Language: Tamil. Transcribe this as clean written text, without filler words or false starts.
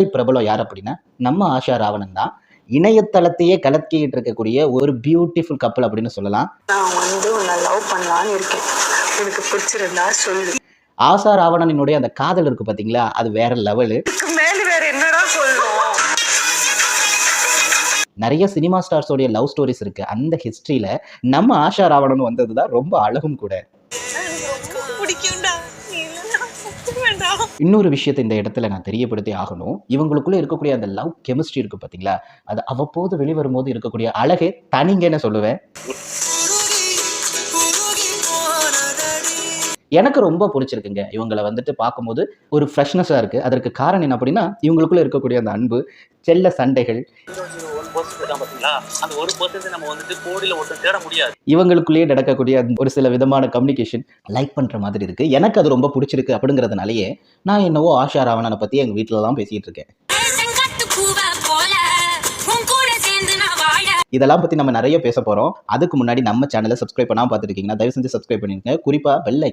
பிரபலம் யார் அப்படின்னா நம்ம ஆஷா ராவணன் தான். இணையதளத்தையே கலக்கிட்டு இருக்கக்கூடிய ஒரு பியூட்டிஃபுல் கப்பல் அப்படின்னு சொல்லலாம். நான் உன்னை லவ் பண்ணலான்னு இருக்கேன், உனக்கு பிடிச்சிருந்தா சொல்லு. ஆஷா ராவணனினுடைய அந்த காதல் இருக்கு பாத்தீங்களா, அது வேற லெவலு. மேல வேற என்னடா சொல்லணும். நிறைய சினிமா ஸ்டார்ஸோடைய லவ் ஸ்டோரிஸ் இருக்கு. அந்த ஹிஸ்டரியில நம்ம ஆஷா ராவணன் வந்ததுதான் ரொம்ப அழகும் கூட. இன்னொரு விஷயத்தை இந்த இடத்துல நான் தெரியப்படுத்தி ஆகணும். இவங்களுக்குள்ள இருக்கக்கூடிய அந்த லவ் கெமிஸ்ட்ரி இருக்கு பாத்தீங்களா, அது அவ்வப்போது வெளிவரும்போது இருக்கக்கூடிய அழகே தனிங்கன்னு சொல்லுவேன். எனக்கு ரொம்ப பிடிச்சிருக்குங்க. இவங்கள வந்துட்டு பார்க்கும்போது ஒரு ஃப்ரெஷ்னஸா இருக்கு. அதற்கு காரணம் என்ன அப்படின்னா, இவங்களுக்குள்ள இருக்கக்கூடிய அந்த அன்பு, செல்ல சண்டைகள். இவங்களுக்குள்ளேயே நடக்கக்கூடிய ஒரு சில விதமான கம்யூனிகேஷன் லைக் பண்ற மாதிரி இருக்கு. எனக்கு அது ரொம்ப பிடிச்சிருக்கு அப்படிங்கிறதுனாலயே நான் என்னவோ ஆஷா ராவணனை பத்தி எங்க வீட்டுல தான் பேசிட்டு இருக்கேன். இதெல்லாம் பத்தி நம்ம நிறைய பேச போறோம். அதுக்கு முன்னாடி நம்ம சேனலை சப்ஸ்கிரைப் பண்ணாம பார்த்துருக்கீங்கன்னா தயவு செஞ்சு சப்ஸ்கிரைப் பண்ணிருங்க. குறிப்பா பெல்